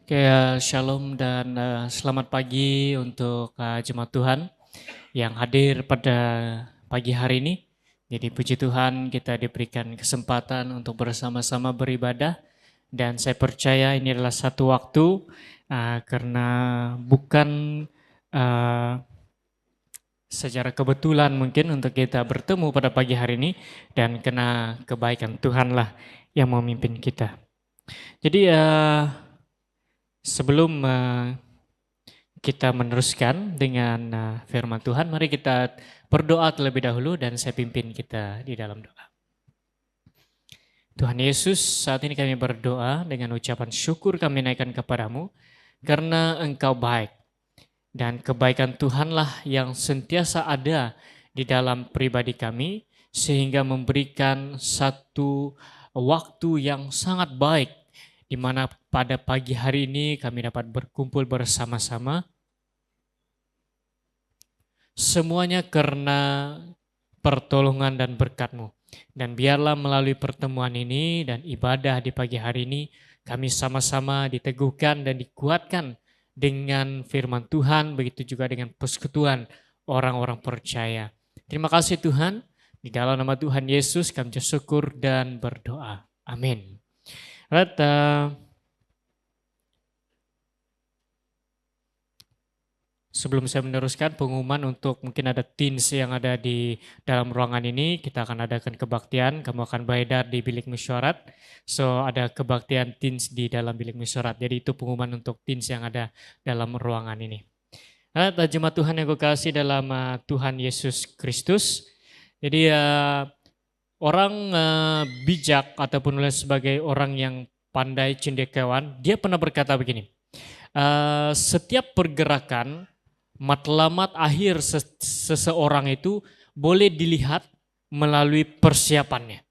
Shalom dan selamat pagi untuk jemaat Tuhan yang hadir pada pagi hari ini. Jadi puji Tuhan kita diberikan kesempatan untuk bersama-sama beribadah dan saya percaya ini adalah satu waktu karena bukan uh, secara kebetulan mungkin untuk kita bertemu pada pagi hari ini dan karena kebaikan Tuhanlah yang memimpin kita. Jadi sebelum kita meneruskan dengan firman Tuhan, mari kita berdoa terlebih dahulu dan saya pimpin kita di dalam doa. Tuhan Yesus, saat ini kami berdoa dengan ucapan syukur kami naikkan kepadamu karena Engkau baik. Dan kebaikan Tuhanlah yang sentiasa ada di dalam pribadi kami sehingga memberikan satu waktu yang sangat baik di mana pada pagi hari ini kami dapat berkumpul bersama-sama. Semuanya karena pertolongan dan berkat-Mu. Dan biarlah melalui pertemuan ini dan ibadah di pagi hari ini, kami sama-sama diteguhkan dan dikuatkan dengan firman Tuhan, begitu juga dengan persekutuan orang-orang percaya. Terima kasih Tuhan, di dalam nama Tuhan Yesus kami bersyukur dan berdoa. Amin. Sebelum saya meneruskan pengumuman untuk mungkin ada teens yang ada di dalam ruangan ini, kita akan adakan kebaktian, kamu akan beredar di bilik mesyuarat. So ada kebaktian teens di dalam bilik mesyuarat. Jadi itu pengumuman untuk teens yang ada dalam ruangan ini. Jemaat Tuhan yang kukasihi dalam Tuhan Yesus Kristus. Jadi orang bijak ataupun sebagai orang yang pandai cendekiawan, dia pernah berkata begini, setiap pergerakan matlamat akhir seseorang itu boleh dilihat melalui persiapannya.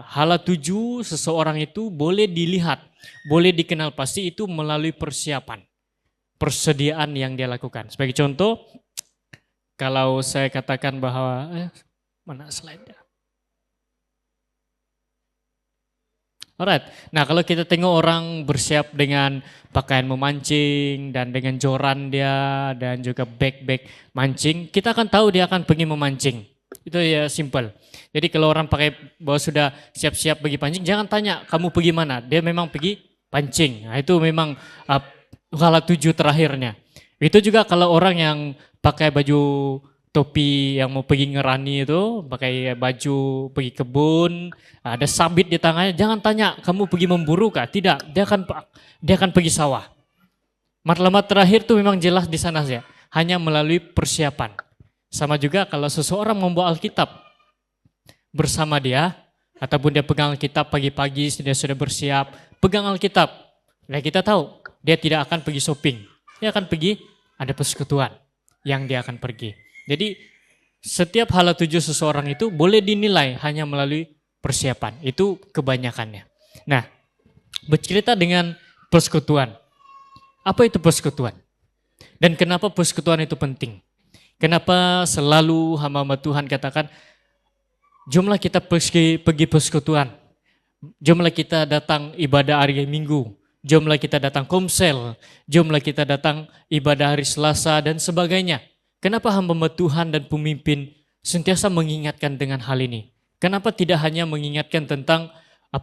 Hala tuju seseorang itu boleh dilihat, boleh dikenal pasti itu melalui persiapan, persediaan yang dia lakukan. Sebagai contoh, kalau saya katakan bahwa, mana slide-nya? Alright, nah kalau kita tengok orang bersiap dengan pakaian memancing dan dengan joran dia dan juga bag-bag mancing, kita akan tahu dia akan pergi memancing. Itu ya simple. Jadi kalau orang pakai bahwa sudah siap-siap pergi pancing, jangan tanya kamu pergi mana, dia memang pergi pancing. Nah, itu memang hala tuju terakhirnya. Itu juga kalau orang yang pakai baju topi yang mau pergi ngerani itu, pakai baju pergi kebun, ada sabit di tangannya, jangan tanya kamu pergi memburu kah? Tidak, dia akan pergi sawah. Matlamat terakhir tuh memang jelas di sana saja, hanya melalui persiapan. Sama juga kalau seseorang membawa Alkitab bersama dia, ataupun dia pegang Alkitab pagi-pagi, dia sudah bersiap, pegang Alkitab. Nah kita tahu, dia tidak akan pergi shopping, dia akan pergi ada persekutuan yang dia akan pergi. Jadi setiap hala tuju seseorang itu boleh dinilai hanya melalui persiapan. Itu kebanyakannya. Nah, bercerita dengan persekutuan. Apa itu persekutuan? Dan kenapa persekutuan itu penting? Kenapa selalu hamba-hamba Tuhan katakan, jumlah kita pergi persekutuan. Jumlah kita datang ibadah hari Minggu. Jumlah kita datang komsel. Jumlah kita datang ibadah hari Selasa dan sebagainya. Kenapa hamba Tuhan dan pemimpin sentiasa mengingatkan dengan hal ini? Kenapa tidak hanya mengingatkan tentang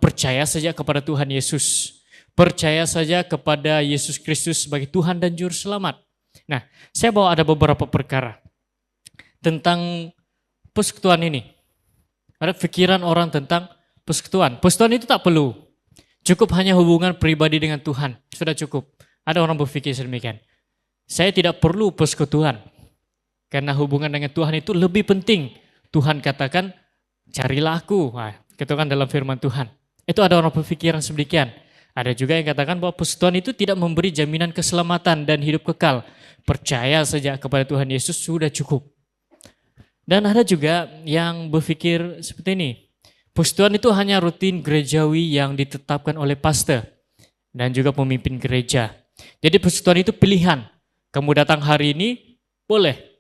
percaya saja kepada Tuhan Yesus, percaya saja kepada Yesus Kristus sebagai Tuhan dan Juru Selamat? Nah, saya bawa ada beberapa perkara tentang persekutuan ini. Ada pikiran orang tentang persekutuan. Persekutuan itu tak perlu. Cukup hanya hubungan pribadi dengan Tuhan. Sudah cukup. Ada orang berpikir sedemikian. Saya tidak perlu persekutuan. Karena hubungan dengan Tuhan itu lebih penting. Tuhan katakan, carilah aku. Nah, itu kan dalam firman Tuhan. Itu ada orang berpikiran sedemikian. Ada juga yang katakan bahwa persekutuan itu tidak memberi jaminan keselamatan dan hidup kekal. Percaya saja kepada Tuhan Yesus sudah cukup. Dan ada juga yang berpikir seperti ini. Persekutuan itu hanya rutin gerejawi yang ditetapkan oleh pastor dan juga pemimpin gereja. Jadi persekutuan itu pilihan. Kamu datang hari ini, boleh.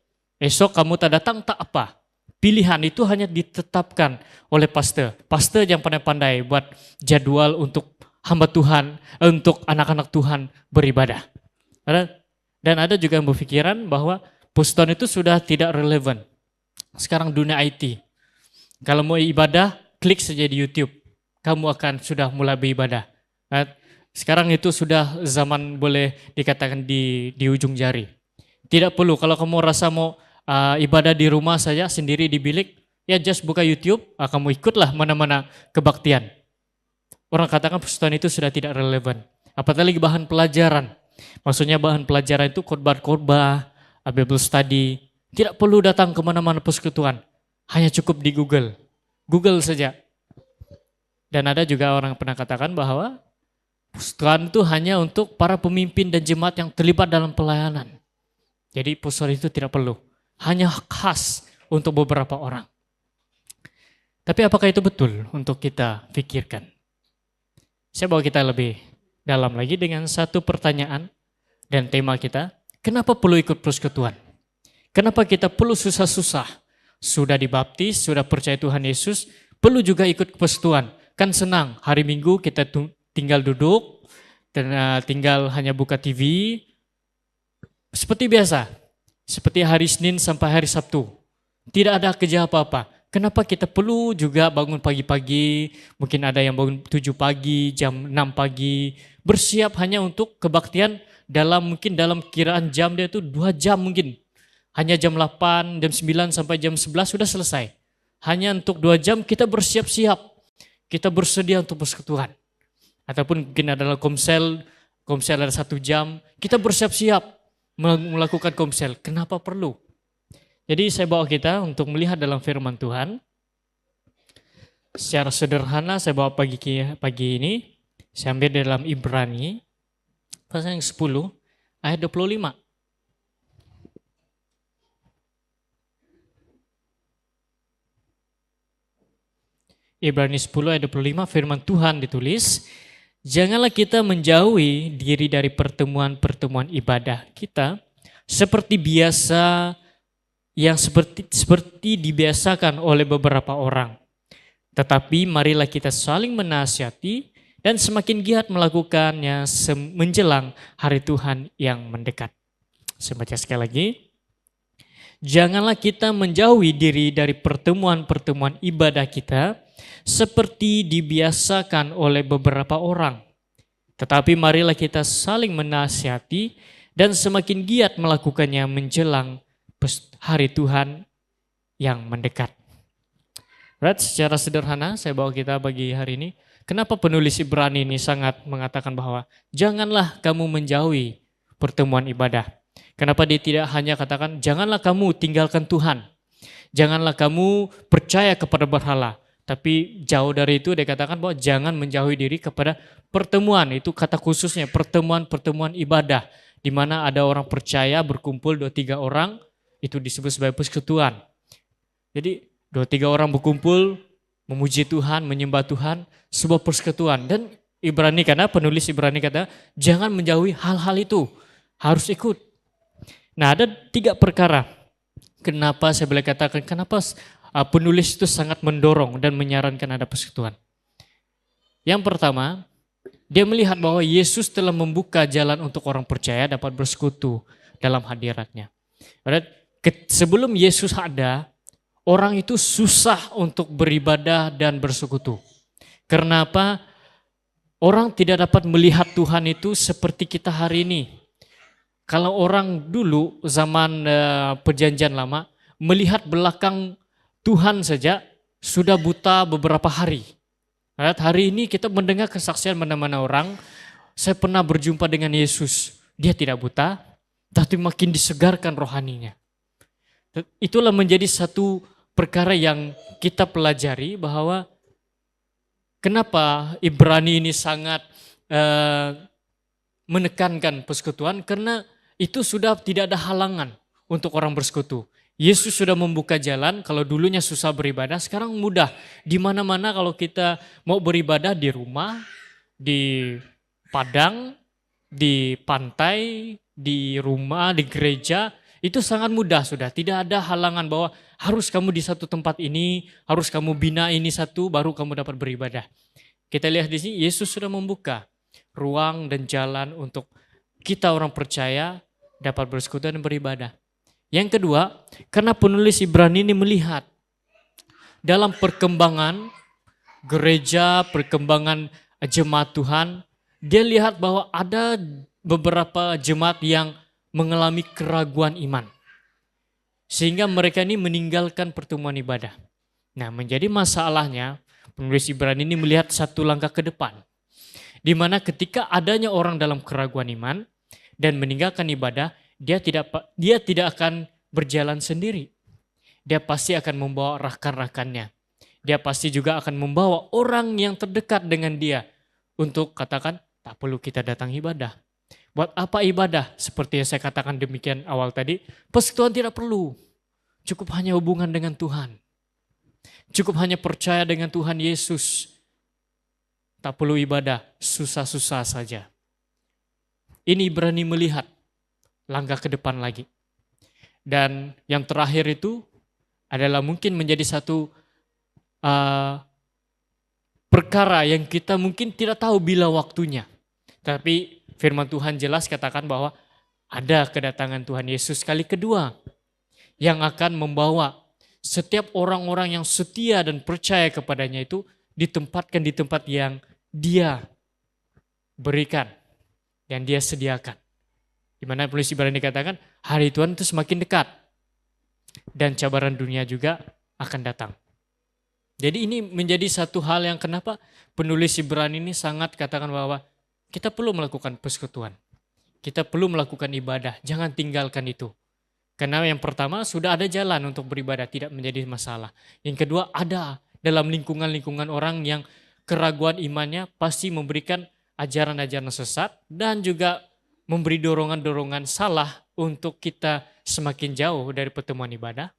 Esok kamu tak datang, tak apa. Pilihan itu hanya ditetapkan oleh pastor. Pastor yang pandai-pandai buat jadwal untuk hamba Tuhan, untuk anak-anak Tuhan beribadah. Dan ada juga yang berpikiran bahwa persekutuan itu sudah tidak relevan. Sekarang dunia IT. Kalau mau ibadah, klik saja di YouTube. Kamu akan sudah mulai beribadah. Sekarang itu sudah zaman boleh dikatakan di ujung jari. Tidak perlu kalau kamu rasa mau ibadah di rumah saja sendiri di bilik, ya just buka YouTube, kamu ikutlah mana-mana kebaktian. Orang katakan persekutuan itu sudah tidak relevan. Apalagi bahan pelajaran. Maksudnya bahan pelajaran itu khotbah-khotbah, Bible study. Tidak perlu datang kemana-mana persekutuan. Hanya cukup di Google. Google saja. Dan ada juga orang yang pernah katakan bahwa persekutuan itu hanya untuk para pemimpin dan jemaat yang terlibat dalam pelayanan. Jadi persekutuan itu tidak perlu. Hanya khas untuk beberapa orang. Tapi apakah itu betul untuk kita pikirkan? Saya bawa kita lebih dalam lagi dengan satu pertanyaan dan tema kita. Kenapa perlu ikut persekutuan? Kenapa kita perlu susah-susah? Sudah dibaptis, sudah percaya Tuhan Yesus, perlu juga ikut persekutuan. Kan senang, hari Minggu kita tinggal duduk, dan tinggal hanya buka TV, seperti biasa. Seperti hari Senin sampai hari Sabtu. Tidak ada kerja apa-apa. Kenapa kita perlu juga bangun pagi-pagi, mungkin ada yang bangun 7 pagi, jam 6 pagi, bersiap hanya untuk kebaktian mungkin dalam kiraan jam dia itu 2 jam mungkin. Hanya jam 8, jam 9 sampai jam 11 sudah selesai. Hanya untuk 2 jam kita bersiap-siap, kita bersedia untuk persekutuan. Ataupun mungkin adalah komsel ada 1 jam, kita bersiap-siap melakukan komsel. Kenapa perlu? Jadi saya bawa kita untuk melihat dalam firman Tuhan. Secara sederhana saya bawa pagi ini. Saya ambil dalam Ibrani pasal yang 10 ayat 25. Ibrani 10 ayat 25 firman Tuhan ditulis, janganlah kita menjauhi diri dari pertemuan-pertemuan ibadah kita seperti biasa yang seperti dibiasakan oleh beberapa orang. Tetapi marilah kita saling menasihati dan semakin giat melakukannya menjelang hari Tuhan yang mendekat. Saya baca sekali lagi. Janganlah kita menjauhi diri dari pertemuan-pertemuan ibadah kita seperti dibiasakan oleh beberapa orang. Tetapi marilah kita saling menasihati dan semakin giat melakukannya menjelang hari Tuhan yang mendekat. Right, secara sederhana saya bawa kita bagi hari ini. Kenapa penulis Ibrani ini sangat mengatakan bahwa janganlah kamu menjauhi pertemuan ibadah. Kenapa dia tidak hanya katakan janganlah kamu tinggalkan Tuhan. Janganlah kamu percaya kepada berhala. Tapi jauh dari itu dia katakan bahwa jangan menjauhi diri kepada pertemuan. Itu kata khususnya pertemuan-pertemuan ibadah. Di mana ada orang percaya berkumpul 2-3 orang. Itu disebut sebagai persekutuan. Jadi 2-3 orang berkumpul, memuji Tuhan, menyembah Tuhan, sebuah persekutuan. Dan penulis Ibrani kata, jangan menjauhi hal-hal itu, harus ikut. Nah ada 3 perkara, kenapa saya boleh katakan, kenapa penulis itu sangat mendorong dan menyarankan ada persekutuan. Yang pertama, dia melihat bahwa Yesus telah membuka jalan untuk orang percaya dapat bersekutu dalam hadiratnya. Sebelum Yesus ada, orang itu susah untuk beribadah dan bersekutu. Karena apa? Orang tidak dapat melihat Tuhan itu seperti kita hari ini. Kalau orang dulu zaman perjanjian lama melihat belakang Tuhan saja sudah buta beberapa hari. Hari ini kita mendengar kesaksian mana-mana orang, saya pernah berjumpa dengan Yesus. Dia tidak buta, tapi makin disegarkan rohaninya. Itulah menjadi satu perkara yang kita pelajari bahwa kenapa Ibrani ini sangat menekankan persekutuan, karena itu sudah tidak ada halangan untuk orang bersekutu. Yesus sudah membuka jalan, kalau dulunya susah beribadah, sekarang mudah. Di mana-mana kalau kita mau beribadah di rumah, di padang, di pantai, di rumah, di gereja, itu sangat mudah sudah. Tidak ada halangan bahwa harus kamu di satu tempat ini, harus kamu bina ini satu, baru kamu dapat beribadah. Kita lihat di sini Yesus sudah membuka ruang dan jalan untuk kita orang percaya dapat bersekutu dan beribadah. Yang kedua, karena penulis Ibrani ini melihat dalam perkembangan gereja, perkembangan jemaat Tuhan, dia lihat bahwa ada beberapa jemaat yang mengalami keraguan iman. Sehingga mereka ini meninggalkan pertemuan ibadah. Nah, menjadi masalahnya penulis Ibrani ini melihat satu langkah ke depan. Di mana ketika adanya orang dalam keraguan iman dan meninggalkan ibadah, dia tidak akan berjalan sendiri. Dia pasti akan membawa rekan-rekannya. Dia pasti juga akan membawa orang yang terdekat dengan dia untuk katakan, tak perlu kita datang ibadah. Buat apa ibadah? Seperti yang saya katakan demikian awal tadi, persekutuan tidak perlu. Cukup hanya hubungan dengan Tuhan. Cukup hanya percaya dengan Tuhan Yesus. Tak perlu ibadah, susah-susah saja. Ini berani melihat langkah ke depan lagi. Dan yang terakhir itu adalah mungkin menjadi satu perkara yang kita mungkin tidak tahu bila waktunya. Tapi firman Tuhan jelas katakan bahwa ada kedatangan Tuhan Yesus kali kedua yang akan membawa setiap orang-orang yang setia dan percaya kepadanya itu ditempatkan di tempat yang dia berikan, yang dia sediakan. Di mana penulis Ibrani dikatakan hari Tuhan itu semakin dekat dan cabaran dunia juga akan datang. Jadi ini menjadi satu hal yang kenapa penulis Ibrani ini sangat katakan bahwa kita perlu melakukan persekutuan. Kita perlu melakukan ibadah, jangan tinggalkan itu. Karena yang pertama sudah ada jalan untuk beribadah, tidak menjadi masalah. Yang kedua ada dalam lingkungan-lingkungan orang yang keraguan imannya pasti memberikan ajaran-ajaran sesat dan juga memberi dorongan-dorongan salah untuk kita semakin jauh dari pertemuan ibadah.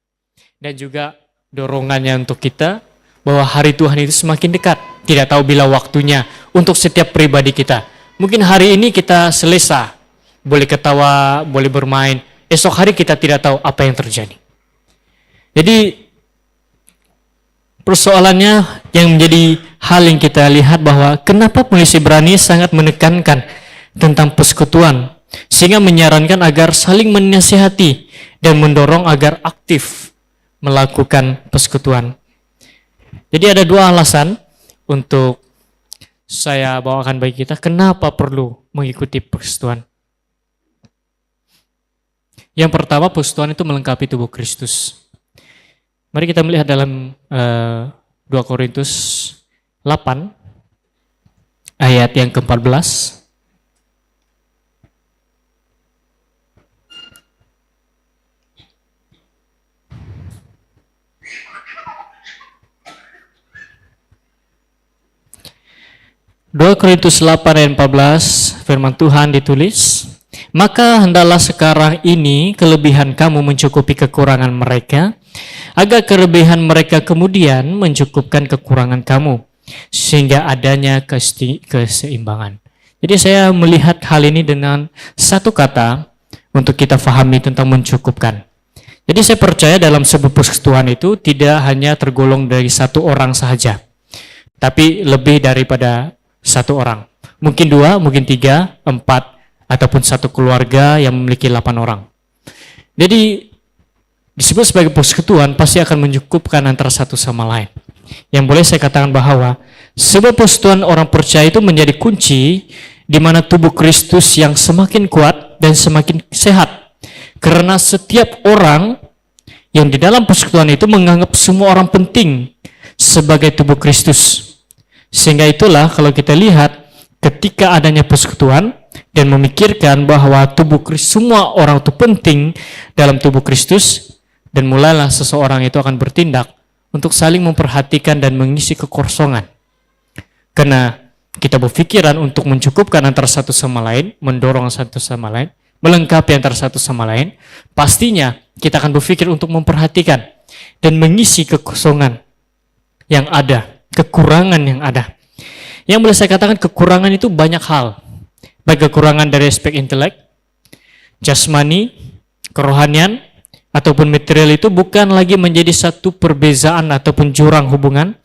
Dan juga dorongannya untuk kita bahwa hari Tuhan itu semakin dekat. Tidak tahu bila waktunya untuk setiap pribadi kita. Mungkin hari ini kita selesa, boleh ketawa, boleh bermain. Esok hari kita tidak tahu apa yang terjadi. Jadi persoalannya yang menjadi hal yang kita lihat bahwa kenapa penulis Ibrani sangat menekankan tentang persekutuan. Sehingga menyarankan agar saling menasihati dan mendorong agar aktif melakukan persekutuan. Jadi ada dua alasan untuk saya bawakan bagi kita kenapa perlu mengikuti persekutuan. Yang pertama, persekutuan itu melengkapi tubuh Kristus. Mari kita melihat dalam 2 Korintus 8 ayat yang ke-14. Dua Korintus 8 ayat 14 firman Tuhan ditulis, maka hendaklah sekarang ini kelebihan kamu mencukupi kekurangan mereka, agar kelebihan mereka kemudian mencukupkan kekurangan kamu, sehingga adanya keseimbangan. Jadi saya melihat hal ini dengan satu kata untuk kita fahami tentang mencukupkan. Jadi saya percaya dalam sebuah persekutuan itu tidak hanya tergolong dari satu orang saja, tapi lebih daripada satu orang. Mungkin 2, mungkin 3, 4, ataupun satu keluarga yang memiliki 8 orang. Jadi disebut sebagai persekutuan pasti akan mencukupkan antara satu sama lain. Yang boleh saya katakan bahwa sebuah persekutuan orang percaya itu menjadi kunci di mana tubuh Kristus yang semakin kuat dan semakin sehat. Karena setiap orang yang di dalam persekutuan itu menganggap semua orang penting sebagai tubuh Kristus. Sehingga itulah kalau kita lihat ketika adanya persekutuan dan memikirkan bahwa tubuh Kristus, semua orang itu penting dalam tubuh Kristus, dan mulailah seseorang itu akan bertindak untuk saling memperhatikan dan mengisi kekosongan. Karena kita berpikiran untuk mencukupkan antara satu sama lain, mendorong satu sama lain, melengkapi antara satu sama lain, pastinya kita akan berpikir untuk memperhatikan dan mengisi kekosongan yang ada, kekurangan yang ada. Yang boleh saya katakan kekurangan itu banyak hal. Baik kekurangan dari aspek intelek, jasmani, kerohanian, ataupun material itu bukan lagi menjadi satu perbezaan ataupun jurang hubungan,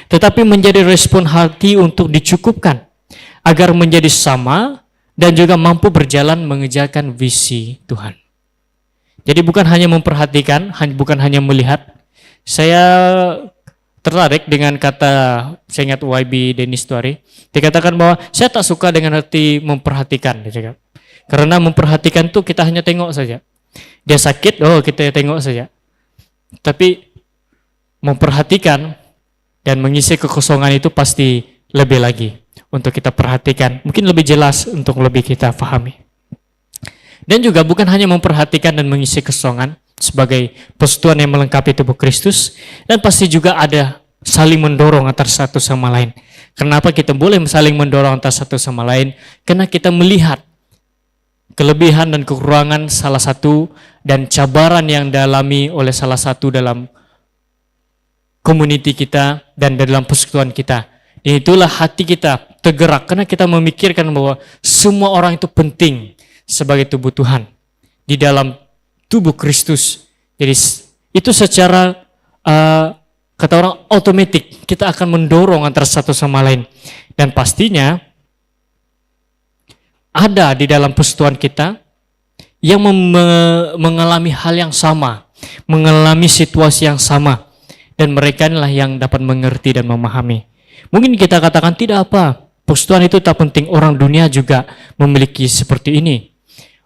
tetapi menjadi respon hati untuk dicukupkan agar menjadi sama dan juga mampu berjalan mengejarkan visi Tuhan. Jadi bukan hanya memperhatikan, bukan hanya melihat. Saya tertarik dengan kata, saya ingat YB Dennis Tuari, dikatakan bahwa saya tak suka dengan arti memperhatikan. Karena memperhatikan itu kita hanya tengok saja. Dia sakit, oh kita tengok saja. Tapi memperhatikan dan mengisi kekosongan itu pasti lebih lagi untuk kita perhatikan. Mungkin lebih jelas untuk lebih kita pahami. Dan juga bukan hanya memperhatikan dan mengisi kekosongan sebagai persekutuan yang melengkapi tubuh Kristus, dan pasti juga ada saling mendorong antara satu sama lain. Kenapa kita boleh saling mendorong antara satu sama lain? Karena kita melihat kelebihan dan kekurangan salah satu dan cabaran yang dialami oleh salah satu dalam community kita dan dalam persekutuan kita. Dan itulah hati kita tergerak karena kita memikirkan bahwa semua orang itu penting sebagai tubuh Tuhan di dalam tubuh Kristus. Jadi itu secara kata orang otomatis kita akan mendorong antara satu sama lain. Dan pastinya ada di dalam persekutuan kita yang mengalami hal yang sama, mengalami situasi yang sama, dan mereka inilah yang dapat mengerti dan memahami. Mungkin kita katakan tidak apa, persekutuan itu tak penting, orang dunia juga memiliki seperti ini.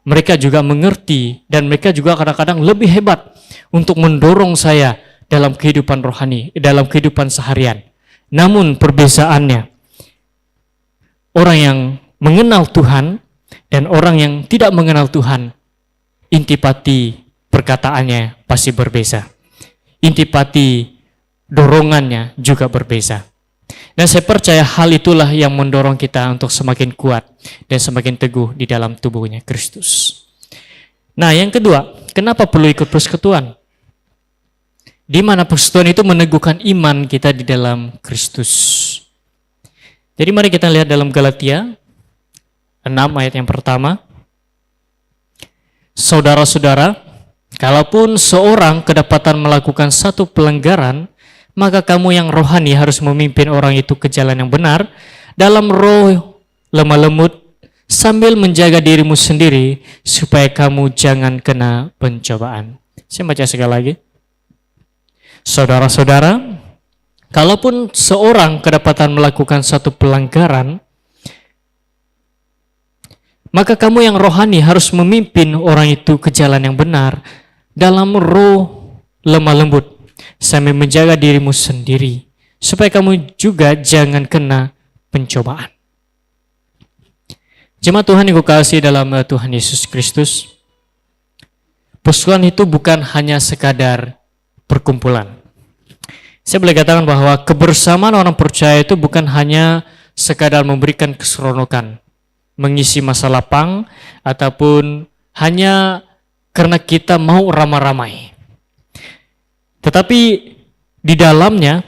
Mereka juga mengerti dan mereka juga kadang-kadang lebih hebat untuk mendorong saya dalam kehidupan rohani, dalam kehidupan seharian. Namun perbezaannya, orang yang mengenal Tuhan dan orang yang tidak mengenal Tuhan, intipati perkataannya pasti berbeza. Intipati dorongannya juga berbeza. Dan saya percaya hal itulah yang mendorong kita untuk semakin kuat dan semakin teguh di dalam tubuhnya Kristus. Nah, yang kedua, kenapa perlu ikut persekutuan? Di mana persekutuan itu meneguhkan iman kita di dalam Kristus. Jadi mari kita lihat dalam Galatia 6 ayat yang pertama. Saudara-saudara, kalaupun seorang kedapatan melakukan satu pelanggaran, maka kamu yang rohani harus memimpin orang itu ke jalan yang benar dalam roh lemah lembut sambil menjaga dirimu sendiri supaya kamu jangan kena pencobaan. Saya baca sekali lagi. Saudara-saudara, kalaupun seorang kedapatan melakukan satu pelanggaran, maka kamu yang rohani harus memimpin orang itu ke jalan yang benar dalam roh lemah lembut sambil menjaga dirimu sendiri supaya kamu juga jangan kena pencobaan. Jemaat Tuhan yang kukasihi dalam Tuhan Yesus Kristus, persekutuan itu bukan hanya sekadar perkumpulan. Saya boleh katakan bahwa kebersamaan orang percaya itu bukan hanya sekadar memberikan keseronokan, mengisi masa lapang, ataupun hanya karena kita mau ramai-ramai. Tetapi di dalamnya,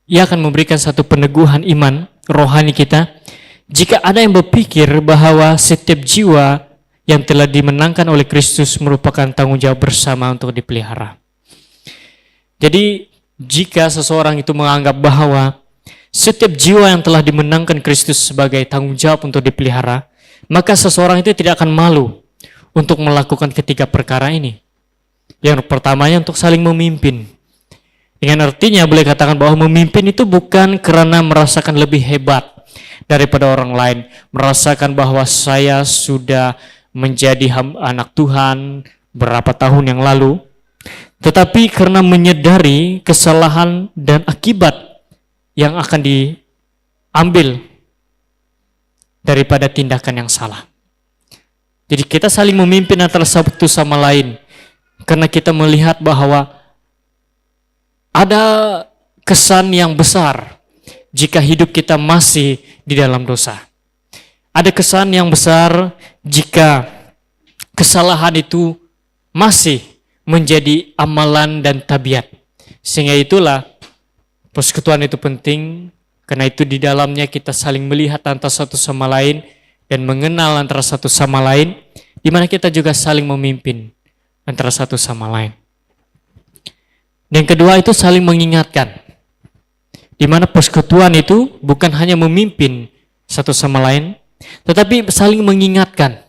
ia akan memberikan satu peneguhan iman rohani kita. Jika ada yang berpikir bahwa setiap jiwa yang telah dimenangkan oleh Kristus merupakan tanggung jawab bersama untuk dipelihara. Jadi jika seseorang itu menganggap bahwa setiap jiwa yang telah dimenangkan Kristus sebagai tanggung jawab untuk dipelihara, maka seseorang itu tidak akan malu untuk melakukan ketiga perkara ini. Yang pertamanya untuk saling memimpin. Dengan artinya boleh katakan bahwa memimpin itu bukan karena merasakan lebih hebat daripada orang lain, merasakan bahwa saya sudah menjadi anak Tuhan berapa tahun yang lalu, tetapi karena menyadari kesalahan dan akibat yang akan diambil daripada tindakan yang salah. Jadi kita saling memimpin antara satu sama lain karena kita melihat bahwa ada kesan yang besar jika hidup kita masih di dalam dosa. Ada kesan yang besar jika kesalahan itu masih menjadi amalan dan tabiat. Sehingga itulah persekutuan itu penting, karena itu di dalamnya kita saling melihat antara satu sama lain dan mengenal antara satu sama lain, di mana kita juga saling memimpin antara satu sama lain. Yang kedua itu saling mengingatkan. Di mana persekutuan itu bukan hanya memimpin satu sama lain, tetapi saling mengingatkan.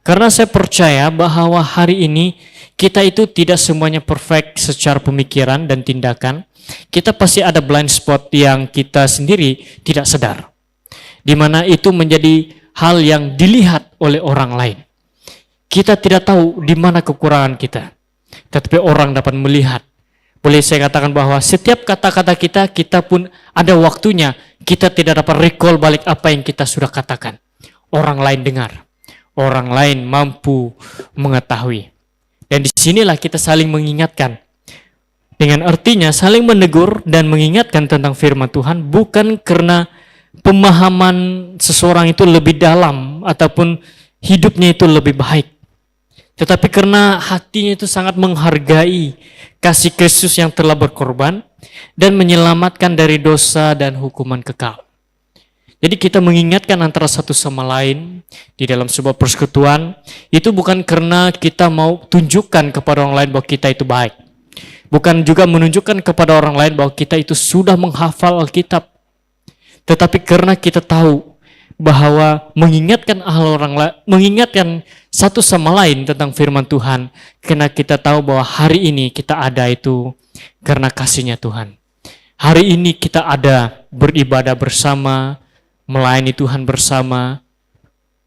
Karena saya percaya bahwa hari ini kita itu tidak semuanya perfect secara pemikiran dan tindakan. Kita pasti ada blind spot yang kita sendiri tidak sadar. Di mana itu menjadi hal yang dilihat oleh orang lain. Kita tidak tahu di mana kekurangan kita, tetapi orang dapat melihat. Boleh saya katakan bahwa setiap kata-kata kita pun ada waktunya kita tidak dapat recall balik apa yang kita sudah katakan. Orang lain dengar, orang lain mampu mengetahui. Dan disinilah kita saling mengingatkan. Dengan artinya saling menegur dan mengingatkan tentang firman Tuhan bukan karena pemahaman seseorang itu lebih dalam ataupun hidupnya itu lebih baik. Tetapi karena hatinya itu sangat menghargai kasih Kristus yang telah berkorban dan menyelamatkan dari dosa dan hukuman kekal. Jadi kita mengingatkan antara satu sama lain di dalam sebuah persekutuan itu bukan karena kita mau tunjukkan kepada orang lain bahwa kita itu baik. Bukan juga menunjukkan kepada orang lain bahwa kita itu sudah menghafal Alkitab. Tetapi karena kita tahu bahwa mengingatkan mengingatkan satu sama lain tentang firman Tuhan, karena kita tahu bahwa hari ini kita ada itu karena kasih-Nya Tuhan. Hari ini kita ada beribadah bersama, melayani Tuhan bersama.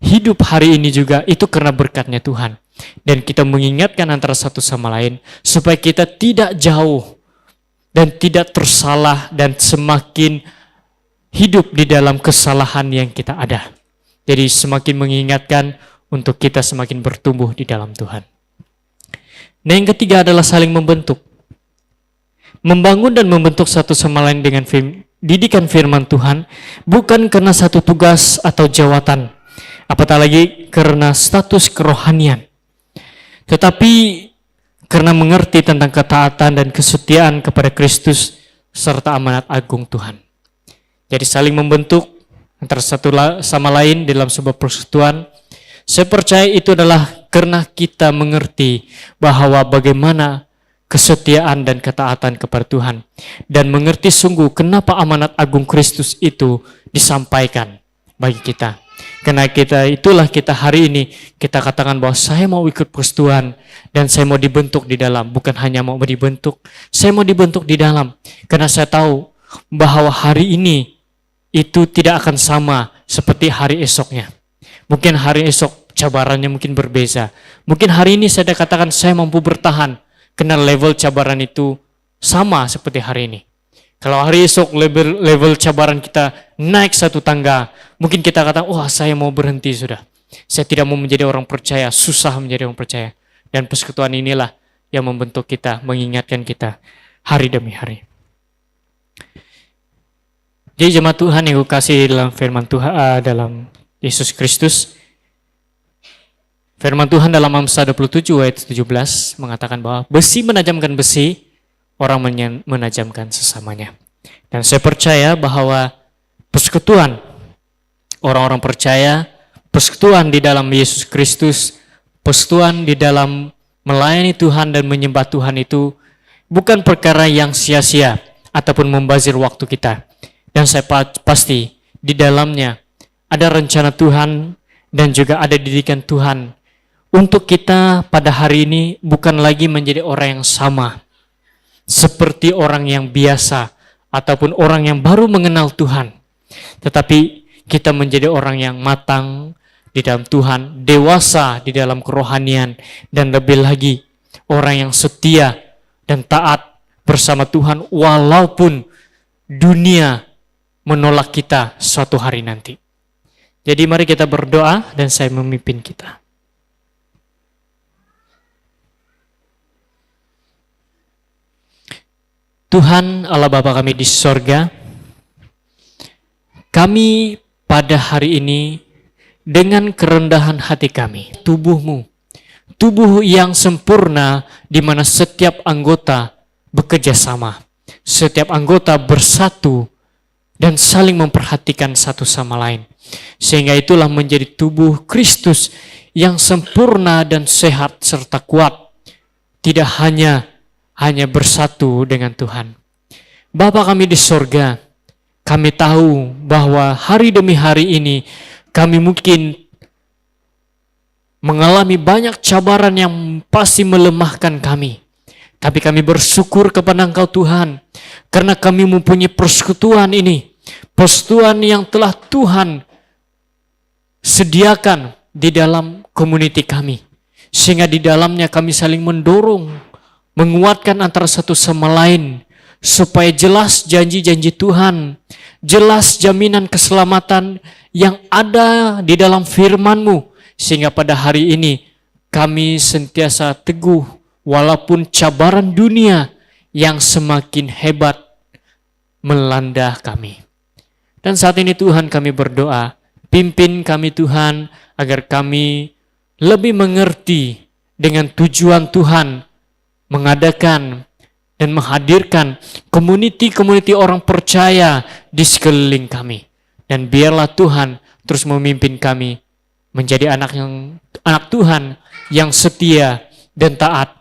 Hidup hari ini juga itu karena berkat-Nya Tuhan. Dan kita mengingatkan antara satu sama lain supaya kita tidak jauh dan tidak tersalah dan semakin hidup di dalam kesalahan yang kita ada. Jadi semakin mengingatkan untuk kita semakin bertumbuh di dalam Tuhan. Nah, yang ketiga adalah saling membentuk. Membangun dan membentuk satu sama lain dengan didikan firman Tuhan bukan karena satu tugas atau jawatan, apatah lagi karena status kerohanian. Tetapi karena mengerti tentang ketaatan dan kesetiaan kepada Kristus serta amanat agung Tuhan. Jadi saling membentuk antara satu sama lain dalam sebuah persekutuan. Saya percaya itu adalah karena kita mengerti bahwa bagaimana kesetiaan dan ketaatan kepada Tuhan. Dan mengerti sungguh kenapa amanat agung Kristus itu disampaikan bagi kita. Karena kita hari ini kita katakan bahwa saya mau ikut persekutuan dan saya mau dibentuk di dalam. Bukan hanya mau dibentuk, saya mau dibentuk di dalam. Karena saya tahu bahwa hari ini itu tidak akan sama seperti hari esoknya. Mungkin hari esok cabarannya mungkin berbeza. Mungkin hari ini saya katakan saya mampu bertahan karena level cabaran itu sama seperti hari ini. Kalau hari esok level cabaran kita naik satu tangga, mungkin kita katakan, wah saya mau berhenti sudah. Saya tidak mau menjadi orang percaya, susah menjadi orang percaya. Dan persekutuan inilah yang membentuk kita, mengingatkan kita hari demi hari. Jadi jemaat Tuhan yang kukasihi dalam firman Tuhan, dalam Yesus Kristus. Firman Tuhan dalam Amsal 27 ayat 17 mengatakan bahwa besi menajamkan besi, orang menajamkan sesamanya. Dan saya percaya bahwa persekutuan orang-orang percaya, persekutuan di dalam Yesus Kristus, persekutuan di dalam melayani Tuhan dan menyembah Tuhan itu bukan perkara yang sia-sia ataupun membazir waktu kita. Dan saya pasti di dalamnya ada rencana Tuhan dan juga ada didikan Tuhan untuk kita pada hari ini bukan lagi menjadi orang yang sama seperti orang yang biasa ataupun orang yang baru mengenal Tuhan. Tetapi kita menjadi orang yang matang di dalam Tuhan, dewasa di dalam kerohanian, dan lebih lagi orang yang setia dan taat bersama Tuhan walaupun dunia menolak kita suatu hari nanti. Jadi mari kita berdoa dan saya memimpin kita. Tuhan Allah Bapa kami di sorga, kami pada hari ini dengan kerendahan hati kami, tubuh-Mu, tubuh yang sempurna di mana setiap anggota bekerja sama, setiap anggota bersatu dan saling memperhatikan satu sama lain. Sehingga itulah menjadi tubuh Kristus yang sempurna dan sehat serta kuat. tidak hanya bersatu dengan Tuhan. Bapa kami di sorga, kami tahu bahwa hari demi hari ini kami mungkin mengalami banyak cabaran yang pasti melemahkan kami. Tapi kami bersyukur kepada Engkau Tuhan, karena kami mempunyai persekutuan ini. Persekutuan yang telah Tuhan sediakan di dalam community kami. Sehingga di dalamnya kami saling mendorong, menguatkan antara satu sama lain, supaya jelas janji-janji Tuhan, jelas jaminan keselamatan yang ada di dalam firman-Mu, sehingga pada hari ini kami sentiasa teguh walaupun cabaran dunia yang semakin hebat melanda kami. Dan saat ini Tuhan kami berdoa, pimpin kami Tuhan agar kami lebih mengerti dengan tujuan Tuhan mengadakan dan menghadirkan community orang percaya di sekeliling kami. Dan biarlah Tuhan terus memimpin kami menjadi anak Tuhan yang setia dan taat,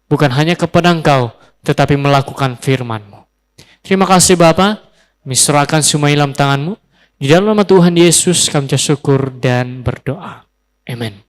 bukan hanya kepada Engkau, tetapi melakukan firman-Mu. Terima kasih Bapa, kami serahkan semua dalam tangan-Mu. Di dalam nama Tuhan Yesus kami syukur dan berdoa. Amin.